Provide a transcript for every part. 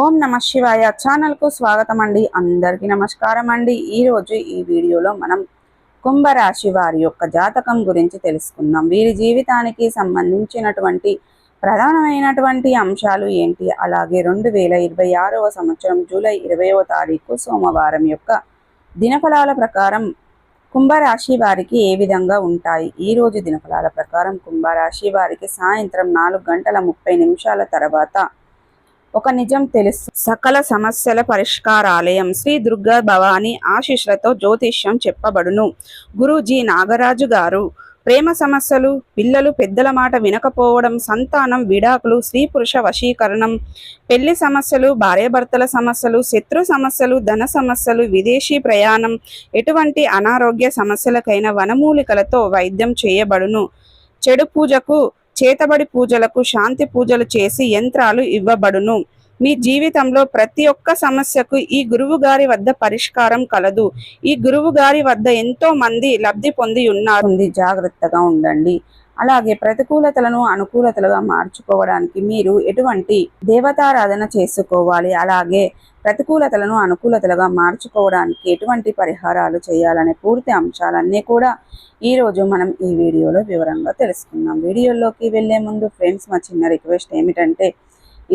ఓం నమ శివాయ ఛానల్ కు స్వాగతం అండి. అందరికీ నమస్కారం అండి. ఈ రోజు ఈ వీడియోలో మనం కుంభరాశి వారి యొక్క జాతకం గురించి తెలుసుకుందాం. వీరి జీవితానికి సంబంధించినటువంటి ప్రధానమైనటువంటి అంశాలు ఏంటి, అలాగే 2026వ సంవత్సరం జూలై 20వ తారీఖు సోమవారం యొక్క దినఫలాల ప్రకారం కుంభరాశి వారికి ఏ విధంగా ఉంటాయి. ఈ రోజు దినఫలాల ప్రకారం కుంభరాశి వారికి సాయంత్రం 4:30 తర్వాత ఒక నిజం తెలుసు. సకల సమస్యల పరిష్కారాలయం శ్రీ దుర్గా భవాని ఆశీస్సులతో జ్యోతిష్యం చెప్పబడును. గురూజీ నాగరాజు గారు ప్రేమ సమస్యలు, పిల్లలు పెద్దల మాట వినకపోవడం, సంతానం, విడాకులు, స్త్రీ పురుష వశీకరణం, పెళ్లి సమస్యలు, భార్యాభర్తల సమస్యలు, శత్రు సమస్యలు, ధన సమస్యలు, విదేశీ ప్రయాణం, ఎటువంటి అనారోగ్య సమస్యలకైనా వనమూలికలతో వైద్యం చేయబడును. చెడు పూజకు, చేతబడి పూజలకు శాంతి పూజలు చేసి యంత్రాలు ఇవ్వబడును. మీ జీవితంలో ప్రతి ఒక్క సమస్యకు ఈ గురువు గారి వద్ద పరిష్కారం కలదు. ఈ గురువు గారి వద్ద ఎంతో మంది లబ్ధి పొంది ఉన్నారు. జాగ్రత్తగా ఉండండి. అలాగే ప్రతికూలతలను అనుకూలతలుగా మార్చుకోవడానికి మీరు ఎటువంటి దేవతారాధన చేసుకోవాలి, అలాగే ప్రతికూలతలను అనుకూలతలుగా మార్చుకోవడానికి ఎటువంటి పరిహారాలు చేయాలనే పూర్తి అంశాలన్నీ కూడా ఈరోజు మనం ఈ వీడియోలో వివరంగా తెలుసుకుందాం. వీడియోలోకి వెళ్లే ముందు ఫ్రెండ్స్, మా చిన్న రిక్వెస్ట్ ఏమిటంటే,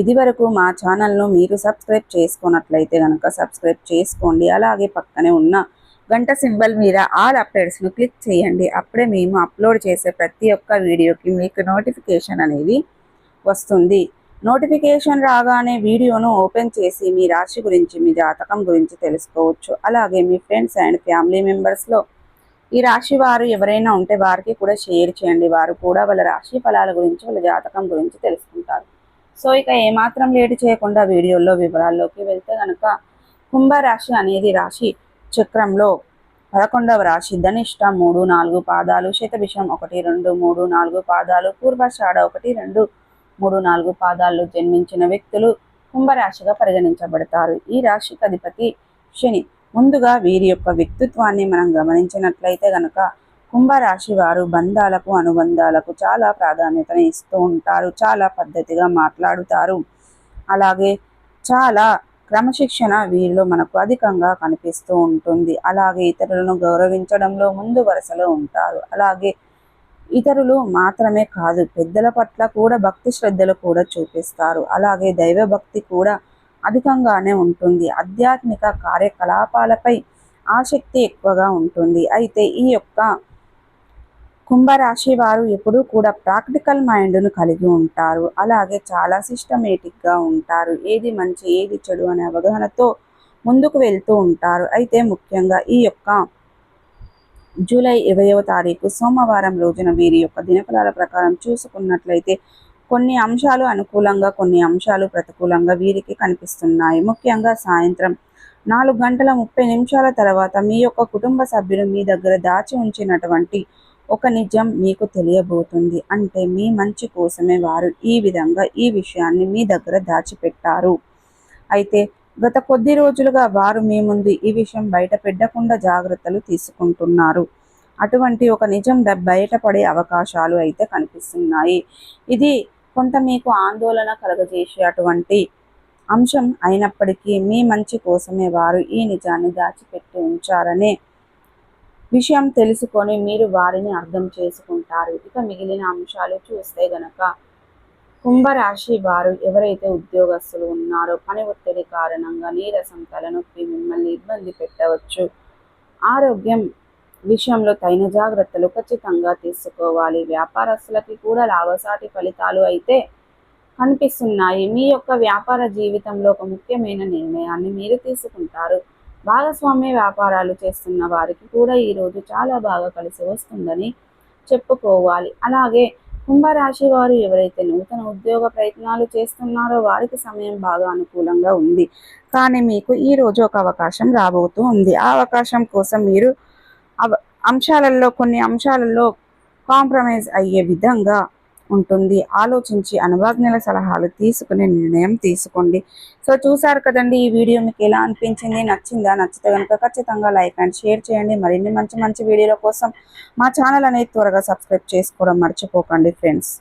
ఇది వరకు మా ఛానల్ను మీరు సబ్స్క్రైబ్ చేసుకున్నట్లయితే కనుక సబ్స్క్రైబ్ చేసుకోండి. అలాగే పక్కనే ఉన్న గంట సింబల్ మీద ఆల్ అప్డేట్స్ను క్లిక్ చేయండి. అప్పుడే మేము అప్లోడ్ చేసే ప్రతి ఒక్క వీడియోకి మీకు నోటిఫికేషన్ అనేది వస్తుంది. నోటిఫికేషన్ రాగానే వీడియోను ఓపెన్ చేసి మీ రాశి గురించి, మీ జాతకం గురించి తెలుసుకోవచ్చు. అలాగే మీ ఫ్రెండ్స్ అండ్ ఫ్యామిలీ మెంబర్స్లో ఈ రాశి వారు ఎవరైనా ఉంటే వారికి కూడా షేర్ చేయండి. వారు కూడా వాళ్ళ రాశి ఫలాల గురించి, వాళ్ళ జాతకం గురించి తెలుసుకుంటారు. సో ఇక ఏమాత్రం లేటు చేయకుండా వీడియోలో వివరాల్లోకి వెళ్తే కనుక, కుంభరాశి అనేది రాశి చక్రంలో 11వ రాశి. ధనిష్ట 3, 4 పాదాలు, శతభిషం 1, 2, 3, 4 పాదాలు, పూర్వాషాఢ 1, 2, 3, 4 పాదాల్లో జన్మించిన వ్యక్తులు కుంభరాశిగా పరిగణించబడతారు. ఈ రాశికి అధిపతి శని. ముందుగా వీరి యొక్క వ్యక్తిత్వాన్ని మనం గమనించినట్లయితే గనక, కుంభరాశి వారు బంధాలకు, అనుబంధాలకు చాలా ప్రాధాన్యతను ఇస్తూ ఉంటారు. చాలా పద్ధతిగా మాట్లాడుతారు. అలాగే చాలా క్రమశిక్షణ వీరిలో మనకు అధికంగా కనిపిస్తూ ఉంటుంది. అలాగే ఇతరులను గౌరవించడంలో ముందు వరుసలో ఉంటారు. అలాగే ఇతరులు మాత్రమే కాదు, పెద్దల పట్ల కూడా భక్తి శ్రద్ధలు కూడా చూపిస్తారు. అలాగే దైవభక్తి కూడా అధికంగానే ఉంటుంది. ఆధ్యాత్మిక కార్యకలాపాలపై ఆసక్తి ఎక్కువగా ఉంటుంది. అయితే ఈ యొక్క కుంభరాశి వారు ఎప్పుడూ కూడా ప్రాక్టికల్ మైండ్ను కలిగి ఉంటారు. అలాగే చాలా సిస్టమేటిక్గా ఉంటారు. ఏది మంచి, ఏది చెడు అనే అవగాహనతో ముందుకు వెళ్తూ ఉంటారు. అయితే ముఖ్యంగా ఈ యొక్క జూలై 20వ తారీఖు సోమవారం రోజున వీరి యొక్క దినఫలాల ప్రకారం చూసుకున్నట్లయితే కొన్ని అంశాలు అనుకూలంగా, కొన్ని అంశాలు ప్రతికూలంగా వీరికి కనిపిస్తున్నాయి. ముఖ్యంగా సాయంత్రం 4:30 తర్వాత మీ యొక్క కుటుంబ సభ్యులు మీ దగ్గర దాచి ఉంచినటువంటి ఒక నిజం మీకు తెలియబోతుంది. అంటే మీ మంచి కోసమే వారు ఈ విధంగా ఈ విషయాన్ని మీ దగ్గర దాచిపెట్టారు. అయితే గత కొద్ది రోజులుగా వారు మీ ముందు ఈ విషయం బయట పెట్టకుండా జాగ్రత్తలు తీసుకుంటున్నారు. అటువంటి ఒక నిజం బయటపడే అవకాశాలు అయితే కనిపిస్తున్నాయి. ఇది కొంత మీకు ఆందోళన కలగజేసే అటువంటి అంశం అయినప్పటికీ మీ మంచి కోసమే వారు ఈ నిజాన్ని దాచిపెట్టి ఉంచారనే విషయం తెలుసుకొని మీరు వారిని అర్థం చేసుకుంటారు. ఇక మిగిలిన అంశాలు చూస్తే గనక, కుంభరాశి వారు ఎవరైతే ఉద్యోగస్తులు ఉన్నారో పని ఒత్తిడి కారణంగా నీరసం, తలనొప్పి మిమ్మల్ని ఇబ్బంది పెట్టవచ్చు. ఆరోగ్యం విషయంలో తగిన జాగ్రత్తలు ఖచ్చితంగా తీసుకోవాలి. వ్యాపారస్తులకి కూడా లాభసాటి ఫలితాలు అయితే కనిపిస్తున్నాయి. మీ యొక్క వ్యాపార జీవితంలో ఒక ముఖ్యమైన నిర్ణయాన్ని మీరు తీసుకుంటారు. భాగస్వామ్య వ్యాపారాలు చేస్తున్న వారికి కూడా ఈరోజు చాలా బాగా కలిసి వస్తుందని చెప్పుకోవాలి. అలాగే కుంభరాశి వారు ఎవరైతే నూతన ఉద్యోగ ప్రయత్నాలు చేస్తున్నారో వారికి సమయం బాగా అనుకూలంగా ఉంది. కానీ మీకు ఈరోజు ఒక అవకాశం రాబోతూ ఉంది. ఆ అవకాశం కోసం మీరు కొన్ని అంశాలలో కాంప్రమైజ్ అయ్యే విధంగా ఉంటుంది. ఆలోచించి అనుభవజ్ఞుల సలహాలు తీసుకునే నిర్ణయం తీసుకోండి. సో చూసారు కదండి, ఈ వీడియో మీకు ఎలా అనిపించింది, నచ్చిందా? నచ్చితే కనుక ఖచ్చితంగా లైక్ అండ్ షేర్ చేయండి. మరిన్ని మంచి వీడియోల కోసం మా ఛానల్ అనేది త్వరగా సబ్స్క్రైబ్ చేసుకోవడం మర్చిపోకండి ఫ్రెండ్స్.